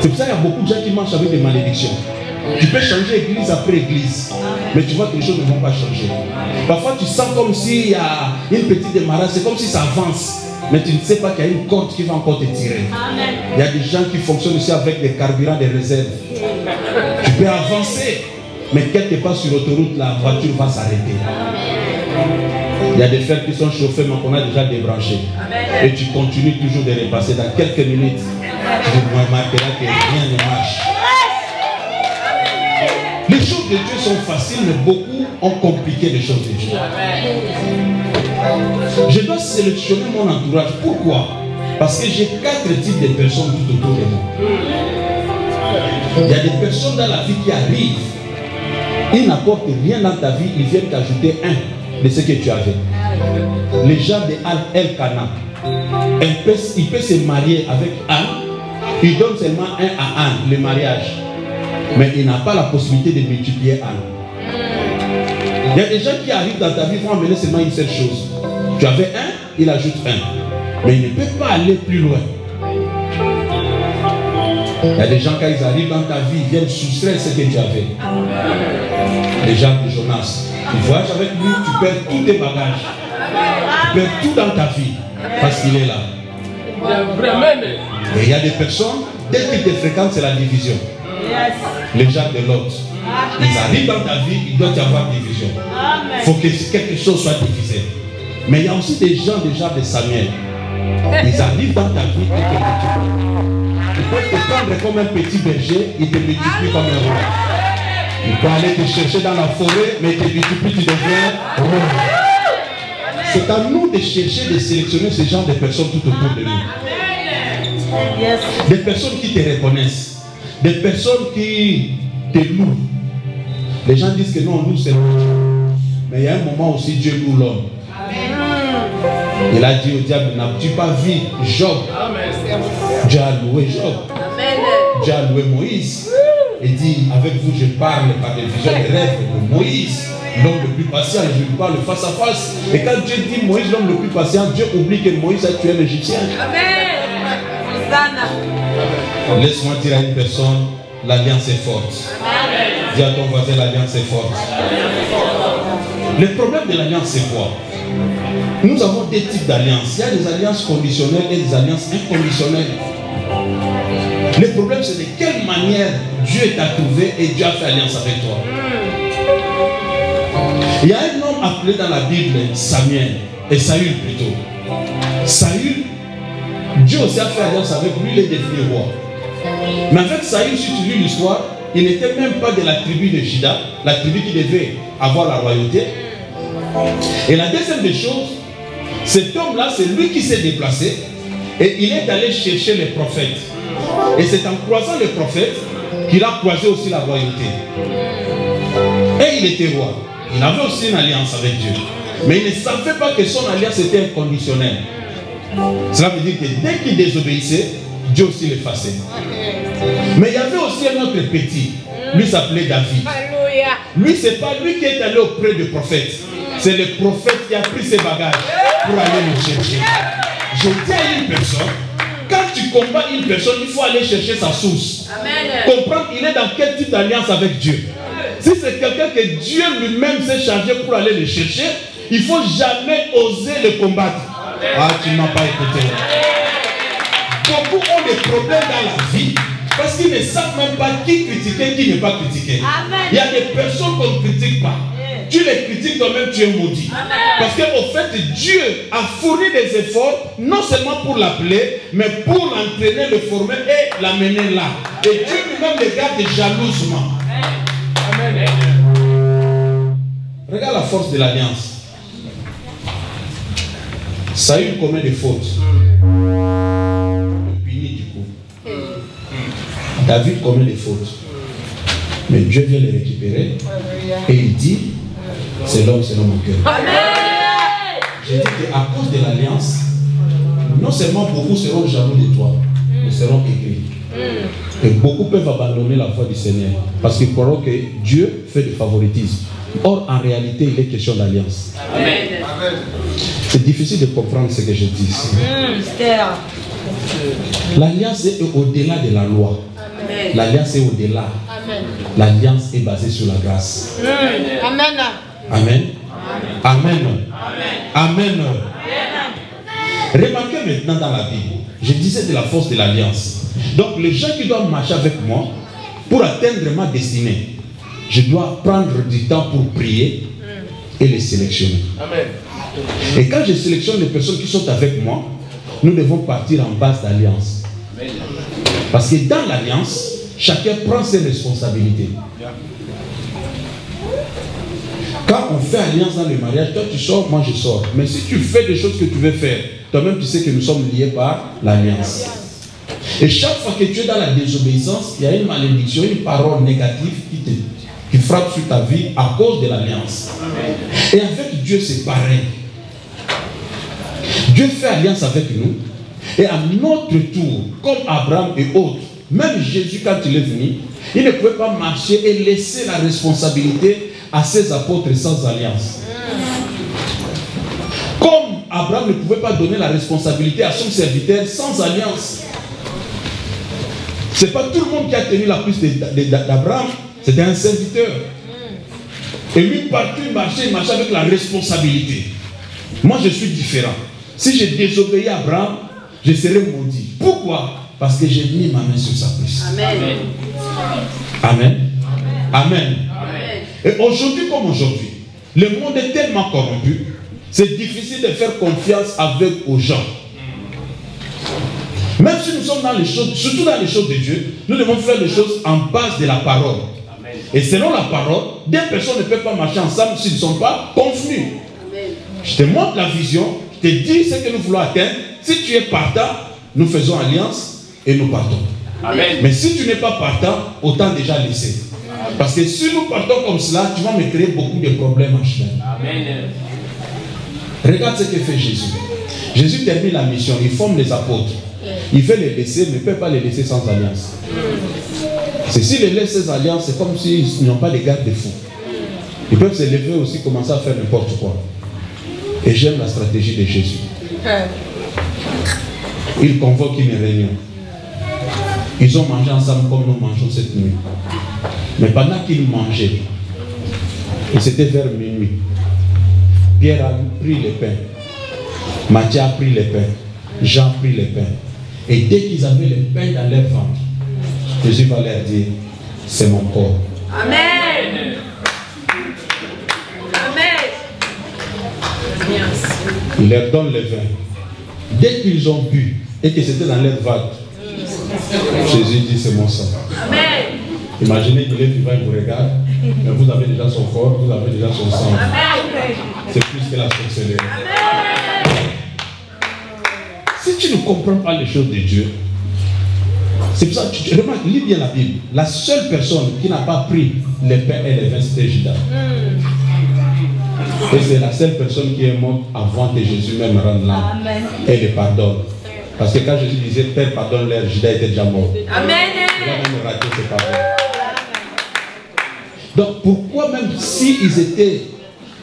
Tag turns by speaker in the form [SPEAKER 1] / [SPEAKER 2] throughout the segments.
[SPEAKER 1] C'est pour ça qu'il y a beaucoup de gens qui marchent avec des malédictions. Tu peux changer église après église, mais tu vois que les choses ne vont pas changer. Parfois tu sens comme s'il y a une petite démarrage, c'est comme si ça avance, mais tu ne sais pas qu'il y a une corde qui va encore te tirer. Il y a des gens qui fonctionnent aussi avec des carburants, des réserves. Tu peux avancer, mais quelque part sur l'autoroute, la voiture va s'arrêter. Il y a des fers qui sont chauffés, mais qu'on a déjà débranchés. Et tu continues toujours de repasser. Dans quelques minutes, tu remarqueras que rien ne marche. Les choses de Dieu sont faciles, mais beaucoup ont compliqué les choses de Dieu. Je dois sélectionner mon entourage. Pourquoi? Parce que j'ai 4 types de personnes tout autour de moi. Il y a des personnes dans la vie qui arrivent. Ils n'apportent rien dans ta vie, ils viennent t'ajouter un de ce que tu avais. Les gens de Elkana, il peut se marier avec Anne, il donne seulement un à Anne, le mariage. Mais il n'a pas la possibilité de multiplier Anne. Il y a des gens qui arrivent dans ta vie, vont amener seulement une seule chose. Tu avais un, il ajoute un. Mais il ne peut pas aller plus loin. Il y a des gens, quand ils arrivent dans ta vie, ils viennent soustraire ce que tu avais. Les gens de Jonas, tu voyages avec lui, tu perds tous tes bagages. Tu perds tout dans ta vie. Parce qu'il est là. Et il y a des personnes, dès qu'ils te fréquentent, c'est la division. Les gens de l'autre. Ils arrivent dans ta vie, il doit y avoir division. Il faut que quelque chose soit divisé. Mais il y a aussi des gens de Samuel. Ils arrivent dans ta vie et te multiplient. Ils peuvent te prendre comme un petit berger, ils te multiplient comme un roi. Ils peuvent aller te chercher dans la forêt, mais ils te multiplient, tu deviens roi. C'est à nous de chercher, de sélectionner ce genre de personnes tout autour de nous. Des personnes qui te reconnaissent. Des personnes qui te louent. Les gens disent que non, nous c'est nous. Mais il y a un moment aussi, Dieu loue l'homme. Il a dit au diable, n'as-tu pas vu Job? Dieu a loué Job. Dieu a loué Moïse. Il dit, avec vous je parle par des visions et rêves de Moïse, l'homme le plus patient, et je lui parle face à face. Et quand Dieu dit Moïse, l'homme le plus patient, Dieu oublie que Moïse a tué l'Égyptien. Laisse-moi dire à une personne, l'alliance est forte. Dis à ton voisin, l'alliance est forte. Le problème de l'alliance, c'est quoi? Nous avons deux types d'alliances. Il y a des alliances conditionnelles et des alliances inconditionnelles. Le problème, c'est de quelle manière Dieu t'a trouvé et Dieu a fait alliance avec toi. Il y a un homme appelé dans la Bible Samuel, et Saül plutôt. Saül, Dieu aussi a fait alliance avec lui, il est devenu roi. Mais avec Saül, si tu lis l'histoire, il n'était même pas de la tribu de Juda, la tribu qui devait avoir la royauté. Et la deuxième des choses, cet homme-là, c'est lui qui s'est déplacé et il est allé chercher les prophètes. Et c'est en croisant les prophètes qu'il a croisé aussi la royauté. Et il était roi. Il avait aussi une alliance avec Dieu. Mais il ne savait pas que son alliance était inconditionnelle. Cela veut dire que dès qu'il désobéissait, Dieu aussi l'effaçait. Mais il y avait aussi un autre petit. Lui s'appelait David. Lui, ce n'est pas lui qui est allé auprès du prophète. C'est le prophète qui a pris ses bagages pour aller le chercher. Je dis à une personne, quand tu combats une personne, il faut aller chercher sa source. Comprendre il est dans quel type d'alliance avec Dieu. Si c'est quelqu'un que Dieu lui-même s'est chargé pour aller le chercher, il ne faut jamais oser le combattre. Ah, tu ne m'as pas écouté. Beaucoup ont des problèmes dans la vie parce qu'ils ne savent même pas qui critiquer, qui ne pas critiquer. Il y a des personnes qu'on ne critique pas. Tu les critiques toi-même, tu es maudit. Parce qu'au fait, Dieu a fourni des efforts, non seulement pour l'appeler, mais pour l'entraîner, le former et l'amener là. Et Dieu lui-même le garde jalousement. Amen. Regarde la force de l'alliance. Saül commet des fautes. Le punit du coup. David commet des fautes. Mais Dieu vient les récupérer. Et il dit, c'est l'homme selon mon cœur. J'ai dit qu'à cause de l'alliance, non seulement beaucoup seront jaloux de toi, mais seront aigris. Et beaucoup peuvent abandonner la foi du Seigneur parce qu'ils croiront que Dieu fait du favoritisme. Or, en réalité, il est question d'alliance. C'est difficile de comprendre ce que je dis ici. L'alliance est au-delà de la loi. L'alliance est au-delà. L'alliance est basée sur la grâce.
[SPEAKER 2] Amen.
[SPEAKER 1] Amen. Amen. Amen. Remarquez maintenant dans la Bible, je disais de la force de l'alliance. Donc les gens qui doivent marcher avec moi, pour atteindre ma destinée, je dois prendre du temps pour prier et les sélectionner.
[SPEAKER 3] Amen.
[SPEAKER 1] Et quand je sélectionne les personnes qui sont avec moi, nous devons partir en base d'alliance. Parce que dans l'alliance, chacun prend ses responsabilités. Quand on fait alliance dans le mariage, toi tu sors, moi je sors. Mais si tu fais des choses que tu veux faire, toi-même tu sais que nous sommes liés par l'alliance. Et chaque fois que tu es dans la désobéissance, il y a une malédiction, une parole négative qui frappe sur ta vie à cause de l'alliance. Et avec Dieu, c'est pareil. Dieu fait alliance avec nous. Et à notre tour, comme Abraham et autres, même Jésus, quand il est venu, il ne pouvait pas marcher et laisser la responsabilité à ses apôtres sans alliance. Comme Abraham ne pouvait pas donner la responsabilité à son serviteur sans alliance. Ce n'est pas tout le monde qui a tenu la prise d'Abraham, c'était un serviteur. Et lui, partout, il marchait avec la responsabilité. Moi, je suis différent. Si je désobéis à Abraham, je serai maudit. Pourquoi? Parce que j'ai mis ma main sur sa prise.
[SPEAKER 2] Amen.
[SPEAKER 1] Amen. Amen. Et aujourd'hui comme aujourd'hui, le monde est tellement corrompu, c'est difficile de faire confiance aux gens. Même si nous sommes dans les choses, surtout dans les choses de Dieu, nous devons faire les choses en base de la parole. Amen. Et selon la parole, deux personnes ne peuvent pas marcher ensemble s'ils ne sont pas convenus. Je te montre la vision, je te dis ce que nous voulons atteindre. Si tu es partant, nous faisons alliance et nous partons. Amen. Mais si tu n'es pas partant, autant déjà laisser. Amen. Parce que si nous partons comme cela, tu vas me créer beaucoup de problèmes en chemin. Amen. Regarde ce que fait Jésus. Jésus termine la mission, il forme les apôtres. Il veut les laisser, mais il ne peut pas les laisser sans alliance. C'est s'il les laisse sans alliance, c'est comme s'ils n'ont pas de garde-fous. Ils peuvent se lever aussi, commencer à faire n'importe quoi. Et j'aime la stratégie de Jésus. Il convoque une réunion. Ils ont mangé ensemble comme nous mangeons cette nuit. Mais pendant qu'ils mangeaient, et c'était vers minuit, Pierre a pris les pains, Matthieu a pris les pains, Jean a pris les pains. Et dès qu'ils avaient les pains dans leur ventre, Jésus va leur dire, c'est mon corps.
[SPEAKER 2] Amen. Amen.
[SPEAKER 1] Il leur donne le vin. Dès qu'ils ont bu et que c'était dans leur ventre, Jésus dit, c'est mon sang.
[SPEAKER 2] Amen.
[SPEAKER 1] Imaginez qu'il est vivant, il vous regarde, mais vous avez déjà son corps, vous avez déjà son sang. C'est plus que la sorcellerie. Si tu ne comprends pas les choses de Dieu, c'est pour ça que tu remarques, lis bien la Bible. La seule personne qui n'a pas pris les pains et les vins, c'était Judas. Et c'est la seule personne qui est morte avant que Jésus même rende l'âme et le pardonne. Parce que quand Jésus disait Père pardonne-leur, Judas était déjà mort.
[SPEAKER 2] Amen.
[SPEAKER 1] Il a même raté ses pardons. Donc pourquoi même s'ils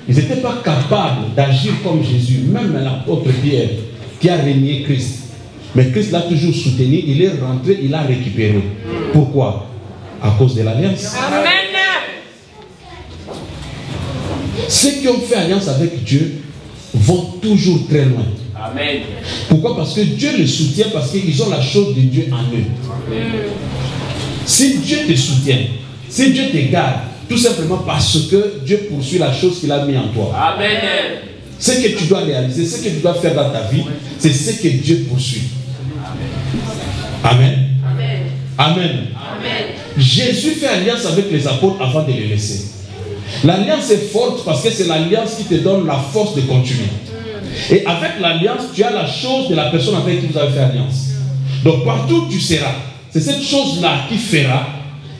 [SPEAKER 1] n'étaient pas capables d'agir comme Jésus, même l'apôtre Pierre qui a régné Christ, mais Christ l'a toujours soutenu, il est rentré, il a récupéré. Pourquoi? À cause de l'alliance.
[SPEAKER 2] Amen.
[SPEAKER 1] Ceux qui ont fait alliance avec Dieu vont toujours très loin.
[SPEAKER 3] Amen.
[SPEAKER 1] Pourquoi? Parce que Dieu les soutient, parce qu'ils ont la chose de Dieu en eux. Amen. Si Dieu te soutient, si Dieu te garde, tout simplement parce que Dieu poursuit la chose qu'il a mis en toi.
[SPEAKER 3] Amen.
[SPEAKER 1] Ce que tu dois réaliser, ce que tu dois faire dans ta vie, c'est ce que Dieu poursuit. Amen. Amen. Amen. Amen. Jésus fait alliance avec les apôtres avant de les laisser. L'alliance est forte parce que c'est l'alliance qui te donne la force de continuer. Et avec l'alliance, tu as la chose de la personne avec qui vous avez fait alliance. Donc partout où tu seras, c'est cette chose-là qui fera,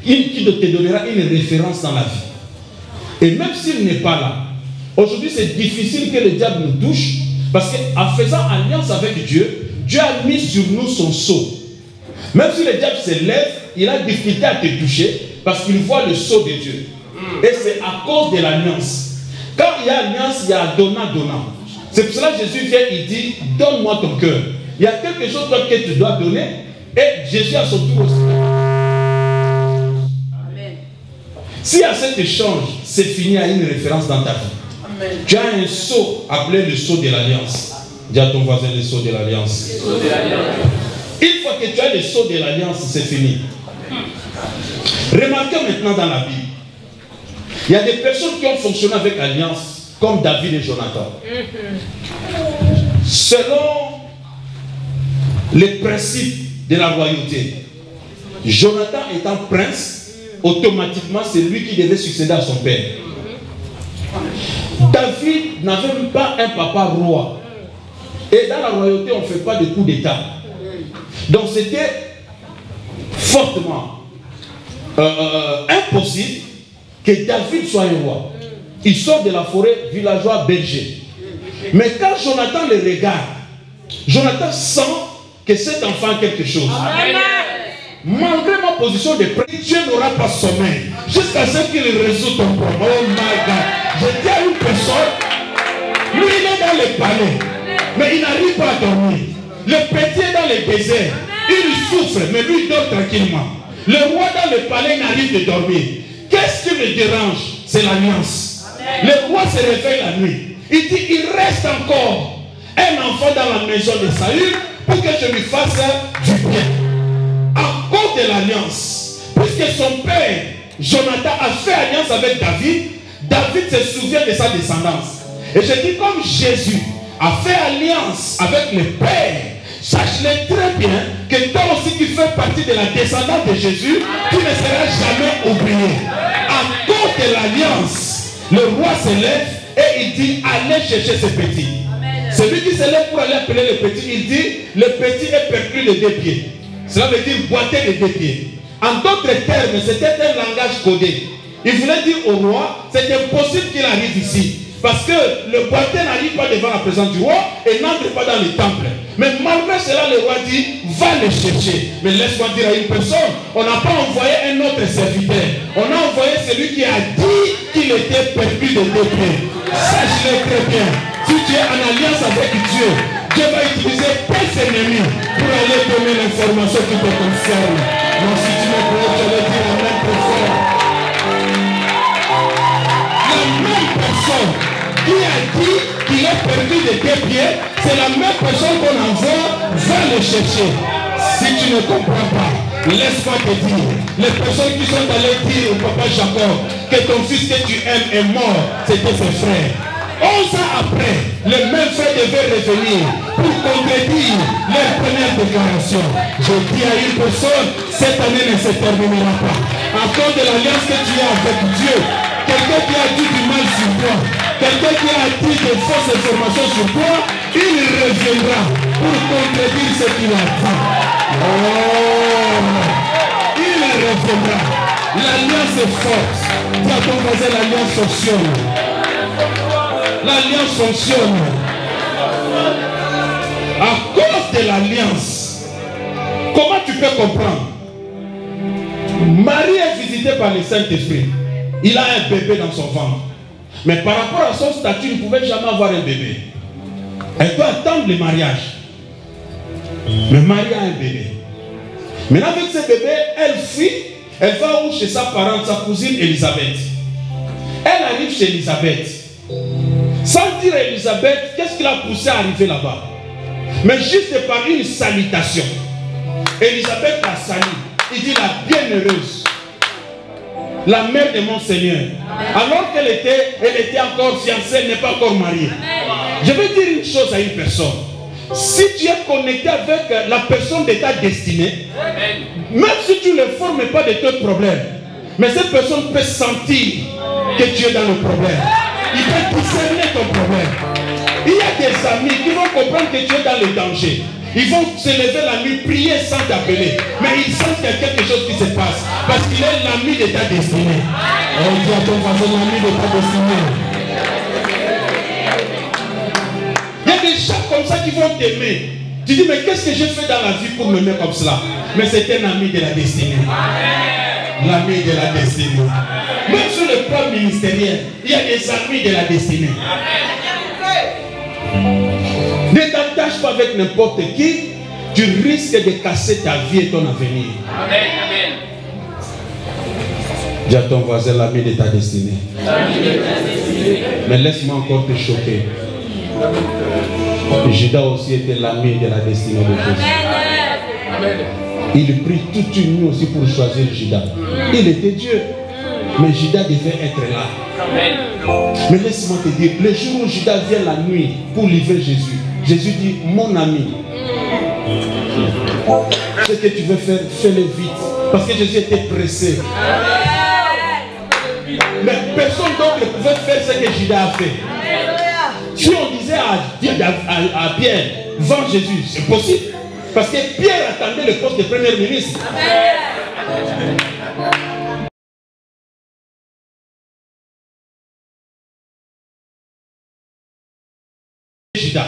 [SPEAKER 1] qui te donnera une référence dans la vie. Et même s'il n'est pas là, aujourd'hui c'est difficile que le diable nous touche, parce qu'en faisant alliance avec Dieu, Dieu a mis sur nous son sceau. Même si le diable se lève, il a difficulté à te toucher, parce qu'il voit le sceau de Dieu. Et c'est à cause de l'alliance. Quand il y a alliance, il y a donnant. C'est pour cela que Jésus vient, il dit, donne-moi ton cœur. Il y a quelque chose que tu dois donner, et Jésus à son tour aussi. Si à cet échange, c'est fini à une référence dans ta vie. Amen. Tu as un sceau appelé le sceau de l'alliance. Dis à ton voisin le sceau de l'alliance. Une fois que tu as le sceau de l'alliance, c'est fini. Remarquez maintenant dans la Bible, il y a des personnes qui ont fonctionné avec l'alliance, comme David et Jonathan. Selon les principes de la royauté, Jonathan étant prince, automatiquement c'est lui qui devait succéder à son père. David n'avait même pas un papa roi. Et dans la royauté, on ne fait pas de coup d'état. Donc c'était fortement impossible que David soit un roi. Il sort de la forêt, villageois, berger. Mais quand Jonathan le regarde, Jonathan sent que cet enfant a quelque chose. Amen. Malgré ma position de prêtre, Dieu n'aura pas sommeil jusqu'à ce qu'il résout ton problème. Oh my God. Je dis à une personne, lui il est dans le palais, mais il n'arrive pas à dormir. Le petit est dans le désert, il souffre, mais lui il dort tranquillement. Le roi dans le palais n'arrive de dormir. Qu'est-ce qui le dérange? C'est l'alliance. Le roi se réveille la nuit. Il dit, il reste encore un enfant dans la maison de Saül pour que je lui fasse du bien. À cause de l'alliance, puisque son père, Jonathan, a fait alliance avec David, David se souvient de sa descendance. Et je dis, comme Jésus a fait alliance avec le Père, sache-le très bien que toi aussi qui fais partie de la descendance de Jésus, tu ne seras jamais oublié. À cause de l'alliance, le roi se lève et il dit, allez chercher ce petit. Celui qui se lève pour aller appeler le petit, il dit, le petit est perclus de 2 pieds. Cela veut dire boiter de 2 pieds. En d'autres termes, c'était un langage codé. Il voulait dire au roi, c'est impossible qu'il arrive ici. Parce que le boiteux n'arrive pas devant la présence du roi et n'entre pas dans le temple. Mais malgré cela, le roi dit, va le chercher. Mais laisse-moi dire à une personne, on n'a pas envoyé un autre serviteur. On a envoyé celui qui a dit qu'il était perdu de 2 pieds. Sache-le très bien. Si tu es en alliance avec Dieu, Dieu va utiliser tes ennemis pour aller donner l'information qui te concerne. Donc si tu me crois, je vais dire amen très fort. La même personne qui a dit qu'il est perdu de 2 pieds, c'est la même personne qu'on envoie, va le chercher. Si tu ne comprends pas, laisse-moi te dire, les personnes qui sont allées dire au papa Jacob que ton fils que tu aimes est mort, c'était ses frères. 11 ans après, les mêmes frères devaient revenir pour contredire leur première déclaration. Je dis à une personne, cette année ne se terminera pas. À cause de l'alliance que tu as avec Dieu, quelqu'un qui a dit du mal sur toi, quelqu'un qui a dit de fausses informations sur toi, il reviendra pour contredire ce qu'il a dit. Oh, il reviendra. L'alliance est forte. Dis à ton voisin, l'alliance fonctionne. L'alliance fonctionne. À cause de l'alliance, comment tu peux comprendre? Marie est visitée par le Saint-Esprit. Il a un bébé dans son ventre. Mais par rapport à son statut, il ne pouvait jamais avoir un bébé. Elle peut attendre le mariage. Mais Marie a un bébé. Maintenant avec ce bébé, elle fuit. Elle va où? Chez sa parente, sa cousine Élisabeth. Elle arrive chez Élisabeth. Sans dire à Élisabeth, qu'est-ce qui l'a poussé à arriver là-bas? Mais juste par une salutation. Élisabeth la salue. Il dit la bienheureuse, la mère de mon Seigneur. Alors qu'elle était encore fiancée, elle n'est pas encore mariée. Je vais dire une chose à une personne. Si tu es connecté avec la personne de ta destinée, même si tu ne formes pas de tes problèmes, mais cette personne peut sentir que tu es dans le problème. Il peut discerner ton problème. Il y a des amis qui vont comprendre que tu es dans le danger. Ils vont se lever la nuit, prier sans t'appeler. Mais ils sentent qu'il y a quelque chose qui se passe. Parce qu'il est l'ami de ta destinée. On dit à ton voisin, l'ami de ta destinée. Il y a des gens comme ça qui vont t'aimer. Tu dis, mais qu'est-ce que j'ai fait dans la vie pour m'aimer comme cela? Mais c'est un ami de la destinée. L'ami de la destinée. Même sur le plan ministériel, il y a des amis de la destinée. Ne t'attache pas avec n'importe qui, tu risques de casser ta vie et ton avenir. Amen. Dis à ton voisin l'ami de ta destinée. Mais laisse-moi encore te choquer. Judas aussi était l'ami de la destinée de Jésus. Il prit toute une nuit aussi pour choisir Judas. Il était Dieu. Mais Judas devait être là. Mais laisse-moi te dire, le jour où Judas vient la nuit pour livrer Jésus, Jésus dit, mon ami, ce que tu veux faire, fais-le vite. Parce que Jésus était pressé. Mais personne d'autre ne pouvait faire ce que Judas a fait. Si on disait à Pierre, vends Jésus, c'est possible. Parce que Pierre attendait le poste de premier ministre. Judas.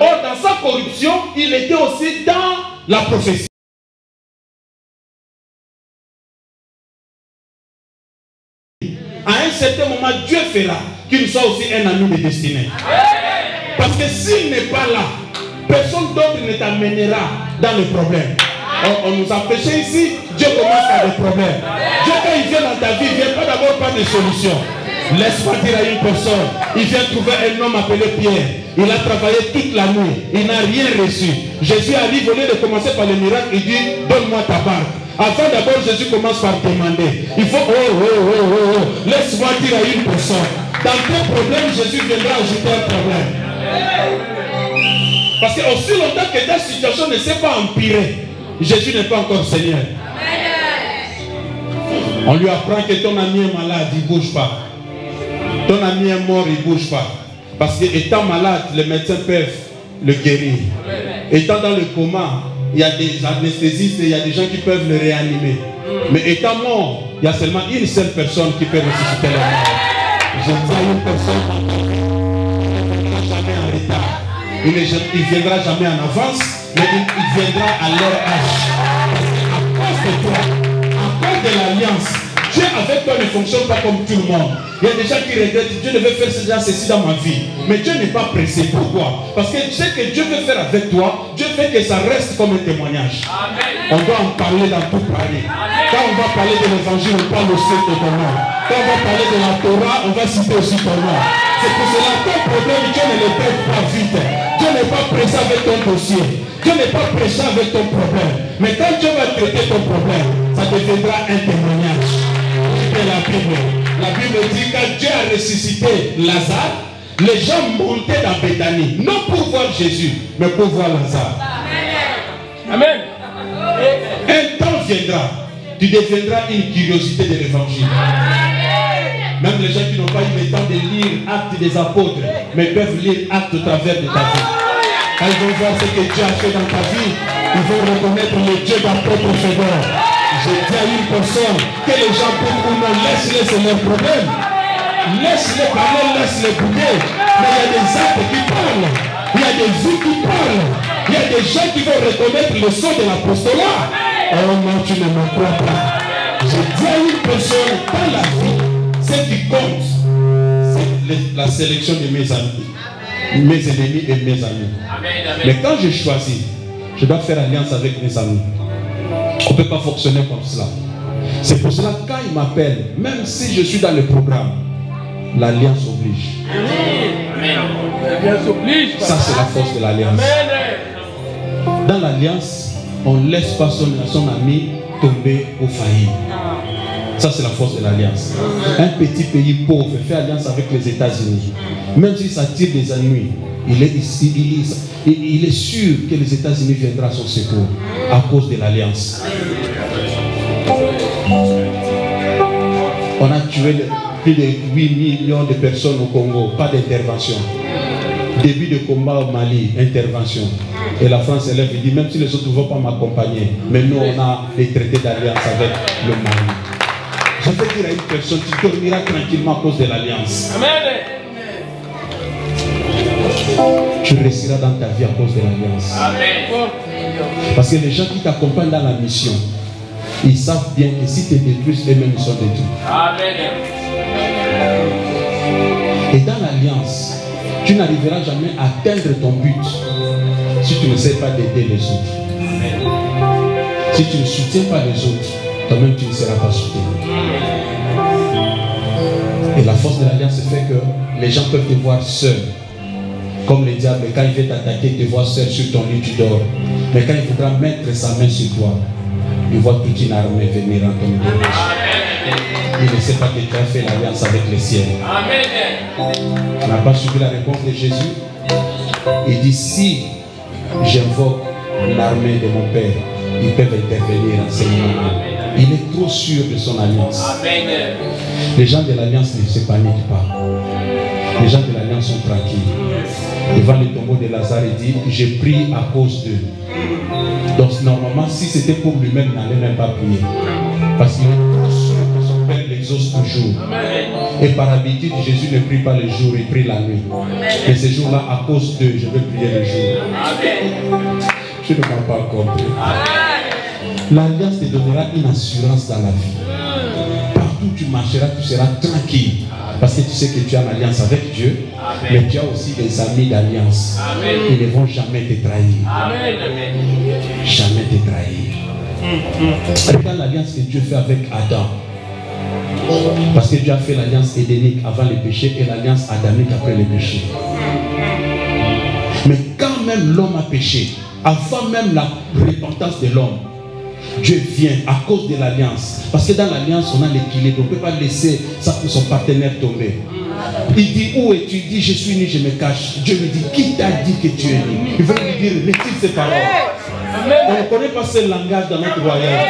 [SPEAKER 1] Or, dans sa corruption, il était aussi dans la prophétie. À un certain moment, Dieu fera qu'il soit aussi un ami de destinée. Parce que s'il n'est pas là, personne d'autre ne t'amènera dans le problème. On nous a péché ici, Dieu commence par des problèmes. Dieu, quand il vient dans ta vie, il ne vient pas d'abord par des solutions. Laisse-moi dire à une personne, il vient trouver un homme appelé Pierre. Il a travaillé toute la nuit, il n'a rien reçu. Jésus arrive, au lieu de commencer par le miracle, il dit, donne-moi ta barque. Avant d'abord, Jésus commence par demander. Il faut, laisse-moi dire à une personne, dans tes problèmes, Jésus viendra ajouter un problème. Parce que aussi longtemps que ta situation ne s'est pas empirée, Jésus n'est pas encore Seigneur. On lui apprend que ton ami est malade, il ne bouge pas. Ton ami est mort, il ne bouge pas. Parce qu'étant malade, les médecins peuvent le guérir. Étant dans le coma, il y a des anesthésistes et il y a des gens qui peuvent le réanimer. Mais étant mort, il y a seulement une seule personne qui peut ressusciter le mort. Je dis à une personne, il ne viendra jamais en retard. Il ne viendra jamais en avance, mais il viendra à leur âge. À cause de toi, à cause de l'alliance, Dieu avec toi ne fonctionne pas comme tout le monde. Il y a des gens qui regrettent, Dieu devait faire ceci dans ma vie. Mais Dieu n'est pas pressé. Pourquoi? Parce que ce que Dieu veut faire avec toi, Dieu fait que ça reste comme un témoignage. Amen. On doit en parler dans tout Paris. Quand on va parler de l'évangile, on parle aussi de ton nom. Quand on va parler de la Torah, on va citer aussi ton nom. C'est pour cela que ton problème, Dieu ne le traite pas vite. Dieu n'est pas pressé avec ton dossier. Dieu n'est pas pressé avec ton problème. Mais quand Dieu va traiter ton problème, ça deviendra un témoignage. La Bible dit que quand Dieu a ressuscité Lazare, les gens montaient dans Béthanie, non pour voir Jésus, mais pour voir Lazare. Amen. Un temps viendra, tu deviendras une curiosité de l'évangile. Même les gens qui n'ont pas eu le temps de lire Actes des Apôtres, mais peuvent lire Actes au travers de ta vie. Quand ils vont voir ce que Dieu a fait dans ta vie, ils vont reconnaître le Dieu d'apôtre Fédor. Je dis à une personne que les gens peuvent ou non, laisse-les, c'est leur problème. Laisse-les parler, laisse-les bouger. Mais il y a des actes qui parlent. Il y a des vies qui parlent. Il y a des gens qui vont reconnaître le son de l'apostolat. Oh non, tu ne me crois pas. Je dis à une personne, dans la vie, ce qui compte, c'est la sélection de mes amis. Mes ennemis et mes amis. Mais quand je choisis, je dois faire alliance avec mes amis. On ne peut pas fonctionner comme cela. C'est pour cela que quand il m'appelle, même si je suis dans le programme, l'alliance oblige. L'alliance oblige. Ça, c'est la force de l'alliance. Dans l'alliance, on ne laisse pas son ami tomber ou faillir. Ça, c'est la force de l'alliance. Un petit pays pauvre fait alliance avec les États-Unis. Même si ça tire des ennuis, il est sûr que les États-Unis viendront à son secours à cause de l'alliance. On a tué plus de 8 millions de personnes au Congo, pas d'intervention. Début de combat au Mali, intervention. Et la France élève et dit, même si les autres ne vont pas m'accompagner, mais nous on a des traités d'alliance avec le Mali. Je peux dire à une personne, tu dormiras tranquillement à cause de l'alliance. Amen. Tu réussiras dans ta vie à cause de l'alliance. Amen. Parce que les gens qui t'accompagnent dans la mission, ils savent bien que si tu es détruit, eux-mêmes ils sont détruits. Amen. Et dans l'alliance, tu n'arriveras jamais à atteindre ton but si tu ne sais pas d'aider les autres. Amen. Si tu ne soutiens pas les autres, toi-même tu ne seras pas soutenu. force de l'alliance fait que les gens peuvent te voir seul. Comme le diable, quand il veut t'attaquer, te voit seul sur ton lit, tu dors. Mais quand il voudra mettre sa main sur toi, il voit toute une armée venir en ton nom. Il ne sait pas que tu as fait l'alliance avec le ciel. On n'a pas suivi la réponse de Jésus. Il dit, si j'invoque l'armée de mon Père, ils peuvent intervenir en ce moment. Il est trop sûr de son alliance. Les gens de l'alliance ne se paniquent pas. Les gens de l'alliance sont tranquilles. Devant le tombeau de Lazare, il dit, j'ai prié à cause d'eux. Donc normalement, si c'était pour lui-même, il n'allait même pas prier. Parce qu'il est sûr que son Père l'exauce toujours. Et par habitude, Jésus ne prie pas le jour, il prie la nuit. Et ce jour-là, à cause d'eux, je vais prier le jour. Je ne m'en pas compris. L'alliance te donnera une assurance dans la vie. Partout où tu marcheras, tu seras tranquille. Parce que tu sais que tu as une alliance avec Dieu. Mais tu as aussi des amis d'alliance. Ils ne vont jamais te trahir. Jamais te trahir. Regarde l'alliance que Dieu fait avec Adam. Parce que Dieu a fait l'alliance édénique avant le péché et l'alliance adamique après le péché. Mais quand même l'homme a péché, avant même la repentance de l'homme, Dieu vient à cause de l'alliance. Parce que dans l'alliance, on a l'équilibre. On ne peut pas laisser son partenaire tomber. Il dit, où es-tu? Il dit, je suis né, je me cache. Dieu lui dit, qui t'a dit que tu es né? Il veut lui dire, retire ses paroles. On ne connaît pas ce langage dans notre royaume.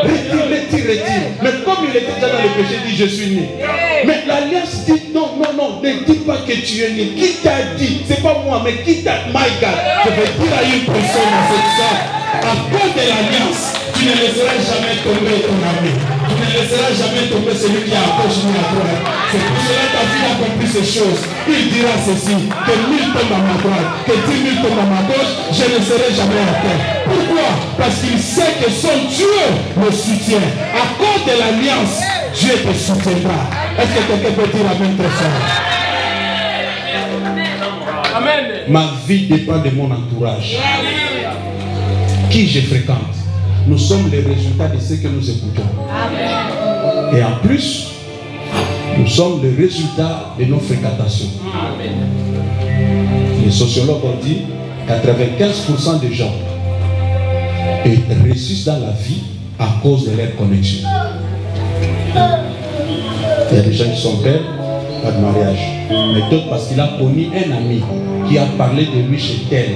[SPEAKER 1] Retire. Mais comme il était déjà dans le péché, il dit, je suis né. Mais l'alliance dit, non, ne dis pas que tu es né. Qui t'a dit? C'est pas moi, mais qui t'a... My God, je vais dire à une personne dans cette salle, à cause de l'alliance, tu ne laisseras jamais tomber ton ami. Tu ne laisseras jamais tomber celui qui a approché à toi. C'est pour cela que ta fille a compris ces choses. Il dira ceci, que 1000 tombent à ma droite, que 10 000 tombent à ma gauche, je ne serai jamais à terre. Pourquoi? Parce qu'il sait que son Dieu me soutient. À cause de l'alliance, Dieu te soutiendra. Est-ce que quelqu'un peut dire amen très fort? Amen. Ma vie dépend de mon entourage. Qui je fréquente? Nous sommes les résultats de ce que nous écoutons. Amen. Et en plus, nous sommes les résultats de nos fréquentations. Amen. Les sociologues ont dit 95% des gens réussissent dans la vie à cause de leur connexion. Il y a des gens qui sont belles, pas de mariage. Mais d'autres parce qu'il a connu un ami qui a parlé de lui chez tel.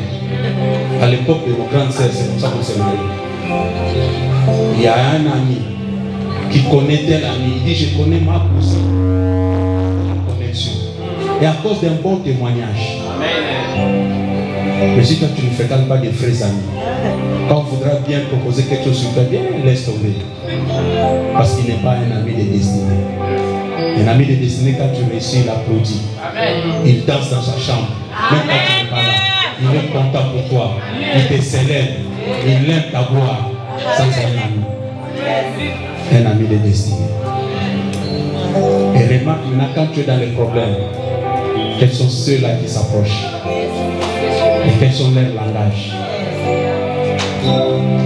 [SPEAKER 1] À l'époque de nos grandes sœurs, c'est comme ça qu'on s'est mariés. Il y a un ami qui connaît tel ami. Il dit, je connais ma cousine. Connexion. Et à cause d'un bon témoignage. Amen. Mais si toi tu ne fréquentes pas des vrais amis, quand on voudra bien proposer quelque chose sur toi, bien laisse tomber. Parce qu'il n'est pas un ami de destinée. Un ami de destinée, quand tu réussis, il applaudit. Il danse dans sa chambre. Même quand tu n'es pas là. Il est content pour toi. Il te célèbre. Il aime ta gloire. Ça, c'est un ami. Un ami de destinée. Et remarque maintenant, quand tu es dans les problèmes, quels sont ceux-là qui s'approchent? Et quels sont leurs langages?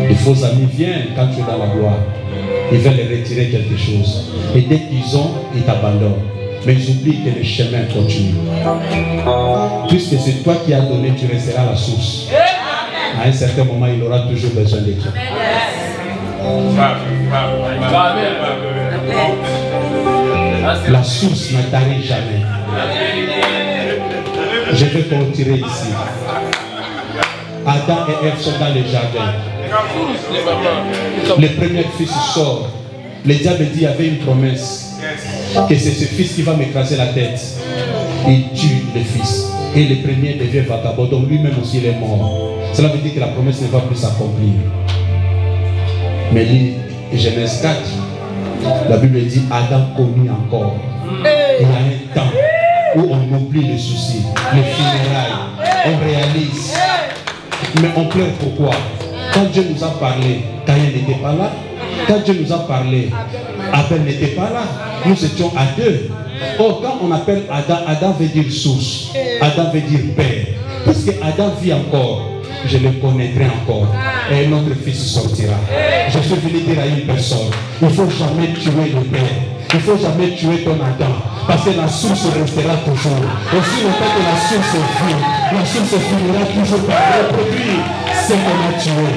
[SPEAKER 1] Les faux amis viennent quand tu es dans la gloire. Ils veulent retirer quelque chose. Et dès qu'ils ont, ils t'abandonnent. Mais ils oublient que le chemin continue. Puisque c'est toi qui as donné, tu resteras la source. À un certain moment, il aura toujours besoin de toi. La source ne t'arrive jamais. Je vais te retirer ici. Adam et Ève sont dans le jardin. Le premier fils sort. Le diable dit, il y avait une promesse que c'est ce fils qui va m'écraser la tête. Il tue le fils. Et le premier devient vagabond. Donc lui-même aussi il est mort. Cela veut dire que la promesse ne va plus s'accomplir. Mais Genèse 4, la Bible dit, Adam connut encore. Il y a un temps où on oublie les soucis, les funérailles, on réalise. Mais on pleure pourquoi? Quand Dieu nous a parlé, Caïn n'était pas là. Quand Dieu nous a parlé, Abel n'était pas là. Nous étions à deux. Or, quand on appelle Adam, Adam veut dire source. Adam veut dire père. Parce que Adam vit encore, je le connaîtrai encore. Et notre fils sortira. Je suis venu dire à une personne, il ne faut jamais tuer le père. Il ne faut jamais tuer ton Adam. Parce que la source restera toujours. Aussi longtemps que la source vit, la source finira toujours par reproduire ce qu'on a tué.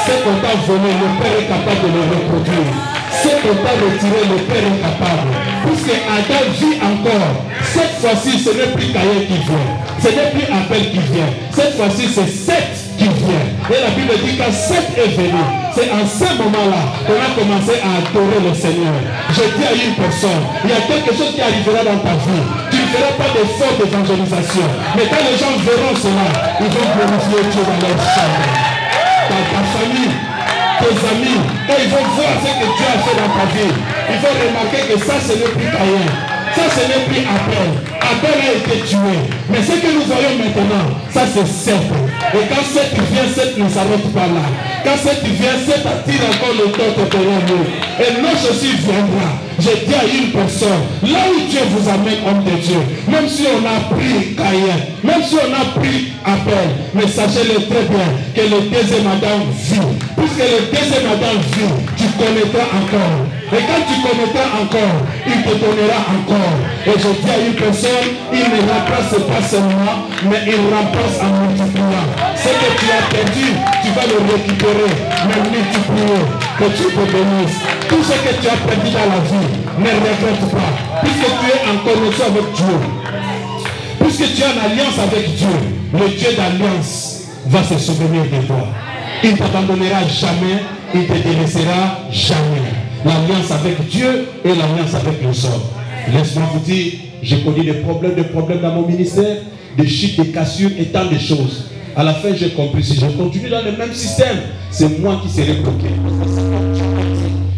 [SPEAKER 1] Ce qu'on t'a volé, le Père est capable de le reproduire. Ce qu'on t'a retiré, le Père est capable. Puisque Adam vit encore, cette fois-ci, ce n'est plus Caïn qui vient. Ce n'est plus Abel qui vient. Cette fois-ci, c'est Seth qui vient. Et la Bible dit que Seth est venu. C'est en ce moment-là qu'on a commencé à adorer le Seigneur. Je dis à une personne, il y a quelque chose qui arrivera dans ta vie. Tu ne feras pas d'effort d'évangélisation. Mais quand les gens verront cela, ils vont glorifier Dieu dans leur chambre. Dans ta famille, tes amis, et ils vont voir ce que Dieu a fait dans ta vie. Ils vont remarquer que ça, ce n'est plus Caïn. Ça, ce n'est plus Abel. Abel a été tué. Mais ce que nous voyons maintenant, ça c'est Seth. Et quand Seth vient, Seth ne s'arrête pas là. Quand Seth vient, Seth attire encore le temps derrière nous. Et Noche aussi viendra. Je dis à une personne, là où Dieu vous amène, homme de Dieu, même si on a pris Caïn, même si on a pris Abel, mais sachez-le très bien que le deuxième Adam vit. Puisque le deuxième Adam vit, tu connaîtras encore. Et quand tu connaîtras encore, il te donnera encore. Et je dis à une personne, il ne remplace pas seulement, mais il remplace en multipliant. Ce que tu as perdu, tu vas le récupérer, mais multiplier. Que tu te bénisses. Tout ce que tu as perdu dans la vie, ne regrette pas. Puisque tu es en connexion avec Dieu. Puisque tu es en alliance avec Dieu, le Dieu d'alliance va se souvenir de toi. Il ne t'abandonnera jamais, il ne te délaissera jamais. L'alliance avec Dieu et l'alliance avec les hommes. Laisse-moi vous dire, j'ai connu des problèmes dans mon ministère, des chutes, des cassures et tant de choses. À la fin, j'ai compris, si je continue dans le même système, c'est moi qui serai bloqué.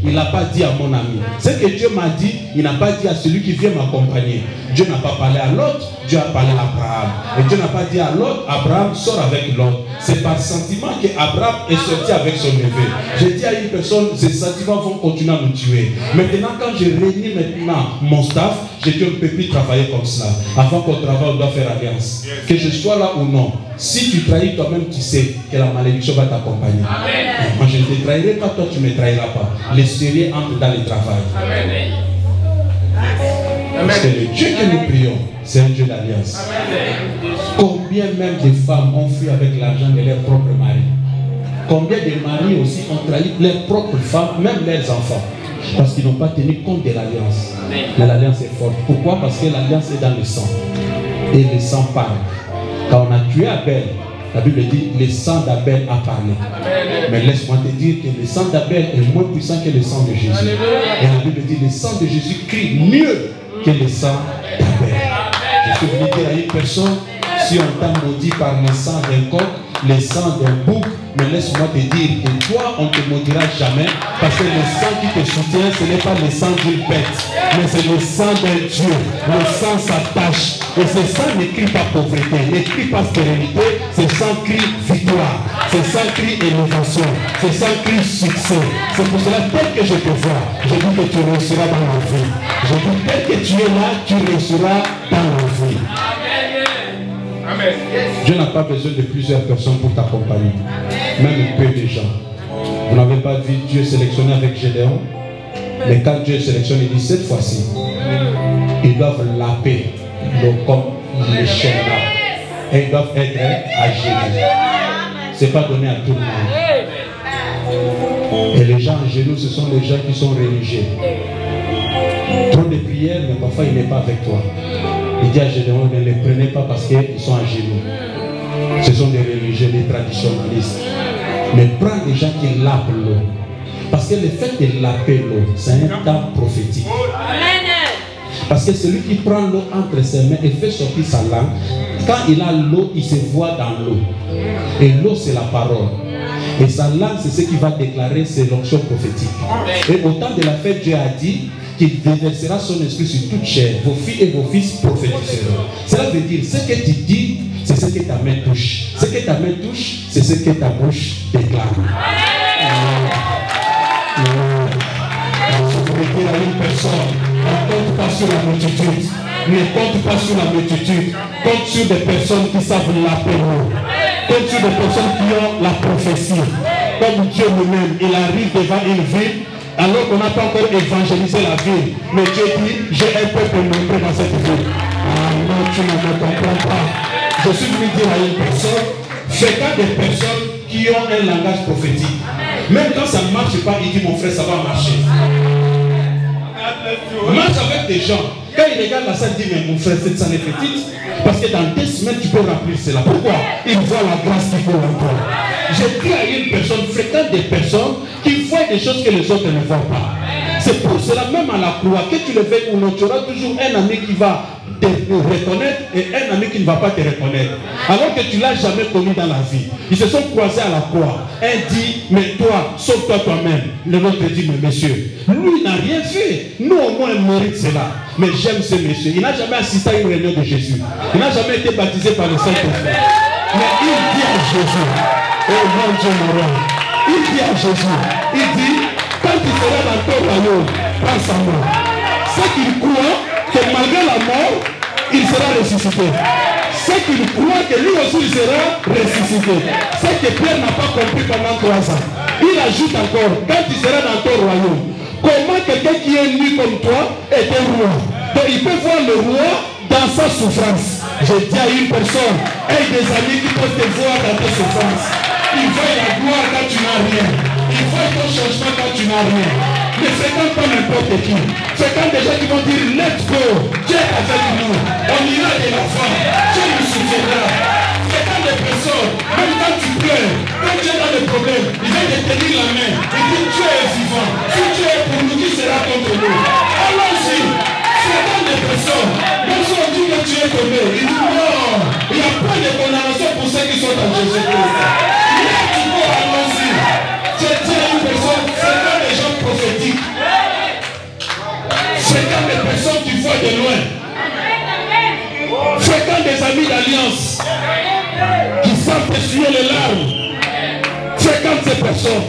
[SPEAKER 1] Il n'a pas dit à mon ami. Ce que Dieu m'a dit, il n'a pas dit à celui qui vient m'accompagner. Dieu n'a pas parlé à l'autre, Dieu a parlé à Abraham. Et Dieu n'a pas dit à l'autre, Abraham sort avec l'autre. C'est par sentiment qu'Abraham est sorti avec son neveu. J'ai dit à une personne, ces sentiments vont continuer à nous tuer. Maintenant, quand j'ai réuni maintenant mon staff, j'ai dit on ne peut plus travailler comme cela. Avant qu'on travaille, on doit faire alliance. Que je sois là ou non. Si tu trahis toi-même, tu sais que la malédiction va t'accompagner. Moi, je ne te trahirai pas, toi, tu ne me trahiras pas. Les sérieux entrent dans le travail. Amen. Parce que le Dieu que nous prions, c'est un Dieu d'alliance. Combien même de femmes ont fui avec l'argent de leur propre mari? Combien de maris aussi ont trahi leurs propres femmes, même leurs enfants? Parce qu'ils n'ont pas tenu compte de l'alliance. Mais l'alliance est forte. Pourquoi? Parce que l'alliance est dans le sang. Et le sang parle. Quand on a tué Abel, la Bible dit le sang d'Abel a parlé. Mais laisse-moi te dire que le sang d'Abel est moins puissant que le sang de Jésus. Et la Bible dit le sang de Jésus crie mieux que le sang d'Abel. Je suis venu dire à une personne, si on t'a maudit par le sang d'un coq, le sang d'un bouc, mais laisse-moi te dire que toi, on ne te maudira jamais, parce que le sang qui te soutient, ce n'est pas le sang d'une bête, mais c'est le sang d'un Dieu. Le sang s'attache. Et ce sang ne crie pas pauvreté, ne crie pas stérilité, ce sang crie victoire, ce sang crie élévation, ce sang crie succès. C'est pour cela, tel que je te vois, je dis que tu réussiras dans la vie. Je dis tel que tu es là, tu réussiras dans la vie. Amen. Dieu n'a pas besoin de plusieurs personnes pour t'accompagner, même peu de gens. Vous n'avez pas vu Dieu sélectionner avec Gédéon, mais quand Dieu sélectionne, il dit cette fois-ci, ils doivent laper comme les chaînes là, et ils doivent être à genoux. Ce n'est pas donné à tout le monde. Et les gens à genoux, ce sont les gens qui sont religieux. Trop de prières, mais parfois il n'est pas avec toi. Il dit à Gédéon, ne les prenez pas parce qu'ils sont à genoux. Ce sont des religieux, des traditionnalistes. Mais prends des gens qui lapent l'eau. Parce que le fait de laper l'eau, c'est un temps prophétique. Parce que celui qui prend l'eau entre ses mains et fait sortir sa langue, quand il a l'eau, il se voit dans l'eau. Et l'eau, c'est la parole. Et sa langue, c'est ce qui va déclarer ses l'onction prophétique. Et au temps de la fête, Dieu a dit qu'il déversera son esprit sur toute chair. Vos filles et vos fils prophétiseront. Cela veut dire, ce que tu dis, c'est ce que ta main touche. Ce que ta main touche, c'est ce que ta bouche déclare. Je voudrais dire à une personne, ne compte pas sur la multitude. Ne compte pas sur la multitude. Compte sur des personnes qui savent l'appeler. Compte sur des personnes qui ont la prophétie. Comme Dieu lui-même, il arrive devant une ville. alors qu'on n'a pas encore évangélisé la ville. Mais Dieu dit, j'ai un peuple nombreux dans cette ville. Ah non, tu ne me comprends pas. Je suis venu dire à une personne, fréquente des personnes qui ont un langage prophétique. Même quand ça ne marche pas, il dit, mon frère, ça va marcher. Marche avec des gens. Quand il regarde la salle, il dit, mais mon frère, cette salle est petite. Parce que dans 2 semaines, tu peux remplir cela. Pourquoi? Il voit la grâce qu'il faut encore. J'ai dit à une personne, fréquente des personnes qui voient des choses que les autres ne voient pas. C'est pour cela, même à la croix, que tu le veuilles ou non, tu auras toujours un ami qui va te reconnaître et un ami qui ne va pas te reconnaître. Alors que tu ne l'as jamais connu dans la vie. Ils se sont croisés à la croix. Un dit, mais toi, sauve-toi toi-même. L'autre dit, mais monsieur, lui n'a rien fait. Nous, au moins, on mérite cela. Mais j'aime ce monsieur. Il n'a jamais assisté à une réunion de Jésus. Il n'a jamais été baptisé par le Saint-Esprit. Mais il dit à Jésus, oh mon Dieu, mon roi, il dit à Jésus, il dit, quand il sera dans ton royaume, prends sa mort. Ceux qui croient que malgré la mort, il sera ressuscité. Ceux qui croient que lui aussi il sera ressuscité. C'est que Pierre n'a pas compris pendant 3 ans. Il ajoute encore, quand il sera dans ton royaume, comment quelqu'un qui est nu comme toi est un roi? Donc il peut voir le roi dans sa souffrance. Je dis à une personne, aie des amis qui peuvent te voir dans tes souffrances. Ils voient la gloire quand tu n'as rien. Ils voient ton changement quand tu n'as rien. Ne fréquente pas n'importe qui. Fréquente des gens qui vont dire, let's go, Dieu est avec nous. On ira de l'avant. Dieu nous soutiendra. Fréquente des personnes, même quand tu pleures, quand tu es dans des problèmes, il vient te tenir la main. Il dit, Dieu est vivant. Si Dieu est pour nous, qui sera contre nous? Allons-y. Fréquente des personnes, même si on dit que tu es tombé, il dit, non, il y a pas de condamnation pour ceux qui sont dans Jésus-Christ. Allons-y. J'ai dit à une personne, fréquente des gens prophétiques. Fréquente des personnes qui voient de loin. Fréquente des amis d'alliance qui savent essuyer les larmes. Fréquente ces personnes.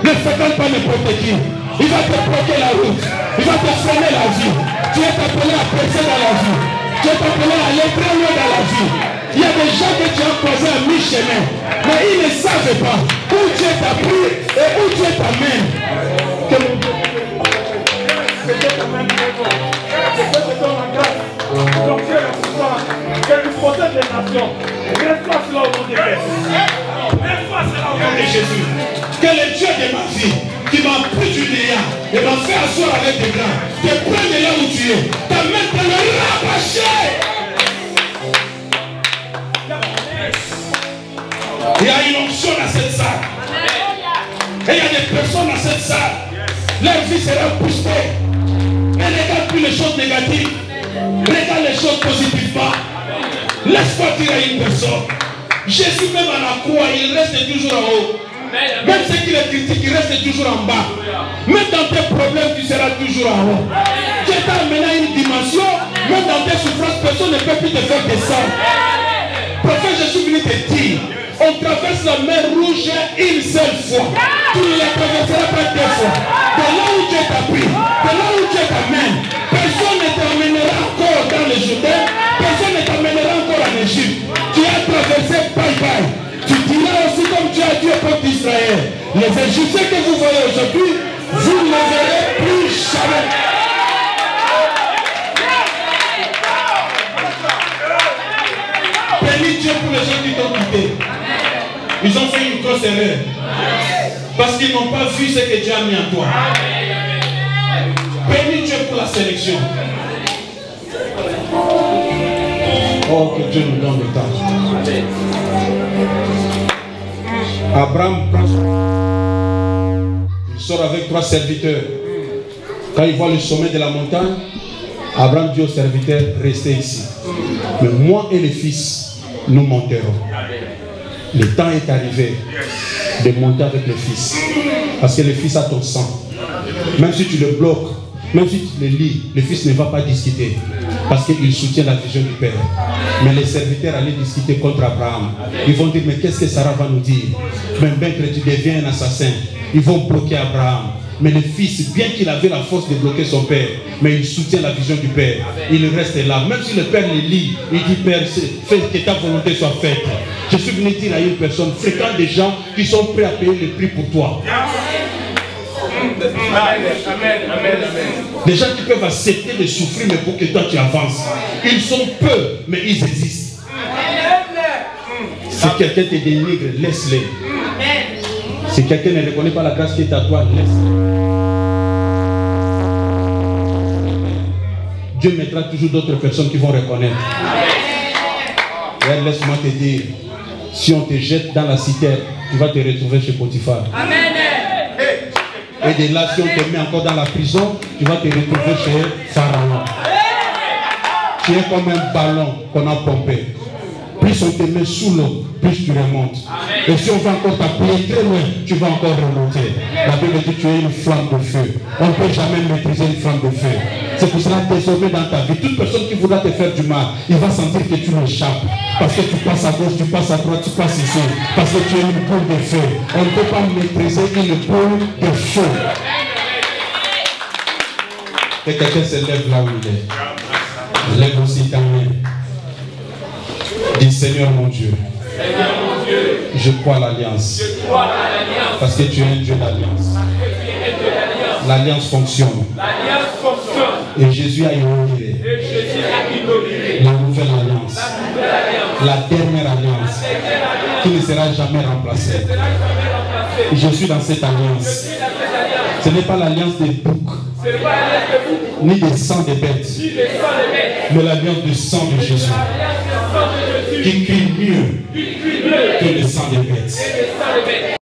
[SPEAKER 1] Ne fréquente pas n'importe qui. Il va te bloquer la route. Il va te freiner la vie. Tu es appelé à percer dans la vie. Tu es appelé à aller très loin dans la vie. Il y a des gens que tu as croisés à mi-chemin. Mais ils ne savent pas où Dieu t'a pris et où Dieu t'amène. Que mon Dieu t'amène. Que Dieu te donne la grâce. Donc Dieu est pour toi. Que tu protèges les nations. Reste-toi cela au nom de Jésus. Reste-toi cela au nom de Jésus. Que le Dieu de ma vie, qui m'a pris du néant et m'a fait asseoir avec des grands, te prenne là où tu es, t'amène de le rabâcher. Il y a une onction dans cette salle. Et il y a des personnes dans cette salle. Leur vie sera boostée. Ne regarde plus les choses négatives. Regarde les choses positivement. Laisse-moi dire à une personne. Jésus même à la croix, il reste toujours en haut. Même ceux qui le critiquent, il reste toujours en bas. Même dans tes problèmes, tu seras toujours en haut. Tu es amené à une dimension, même dans tes souffrances, personne ne peut plus te faire descendre. Prophète, je suis venu te dire, on traverse la mer rouge une seule fois. Tu ne la traverseras pas 2 fois. De là où Dieu t'a pris, de là où Dieu t'amène, personne ne t'amènera encore dans le Jourdain, personne ne t'amènera encore en Égypte. Tu as traversé bye bye. Tu diras aussi comme tu as dit au peuple d'Israël, les Égyptiens que vous voyez aujourd'hui, vous ne les verrez plus jamais. Bénis Dieu pour les gens qui t'ont quitté. Ils ont fait une grosse erreur. Parce qu'ils n'ont pas vu ce que Dieu a mis en toi. Bénis Dieu pour la sélection. Oh, que Dieu nous donne le temps. Abraham il sort avec 3 serviteurs. Quand il voit le sommet de la montagne, Abraham dit aux serviteurs, restez ici. Mais moi et les fils, nous monterons. Le temps est arrivé de monter avec le fils. Parce que le fils a ton sang. Même si tu le bloques, même si tu le lis, le fils ne va pas discuter. Parce qu'il soutient la vision du Père. Mais les serviteurs allaient discuter contre Abraham. Ils vont dire, mais qu'est-ce que Sarah va nous dire? Même bien que tu deviens un assassin. Ils vont bloquer Abraham. Mais le fils, bien qu'il avait la force de bloquer son père, mais il soutient la vision du Père. Il reste là. Même si le Père le lit, il dit, Père, fais que ta volonté soit faite. Je suis venu dire à une personne, fréquente des gens qui sont prêts à payer le prix pour toi. Des gens qui peuvent accepter de souffrir, mais pour que toi tu avances. Ils sont peu, mais ils existent. Si quelqu'un te dénigre, laisse-les. Si quelqu'un ne reconnaît pas la grâce qui est à toi, laisse-le. Dieu mettra toujours d'autres personnes qui vont reconnaître. Et laisse-moi te dire, si on te jette dans la citerne, tu vas te retrouver chez Potiphar. Et de là, si on te met encore dans la prison, tu vas te retrouver chez Pharaon. Tu es comme un ballon qu'on a pompé. Plus on te met sous l'eau, plus tu remontes. Et si on va encore t'appuyer très loin, tu vas encore remonter. La Bible dit que tu es une flamme de feu. On ne peut jamais maîtriser une flamme de feu. C'est pour cela désormais dans ta vie, toute personne qui voudra te faire du mal, il va sentir que tu l'échappes. Parce que tu passes à gauche, tu passes à droite, tu passes ici. Parce que tu es une boule de feu. On ne peut pas maîtriser une boule de feu. Et quelqu'un se lève là où il est. Lève aussi ta main. Dis Seigneur mon Dieu. Je crois à l'alliance. Parce que tu es un Dieu d'alliance. L'alliance fonctionne. Et Jésus a inauguré la nouvelle alliance. La dernière alliance. Qui ne sera jamais remplacée. Et je suis dans cette alliance. Ce n'est pas l'alliance des boucs. Ni des sangs des bêtes. Mais l'alliance du sang de Jésus. Qui crie mieux que le sang des bêtes.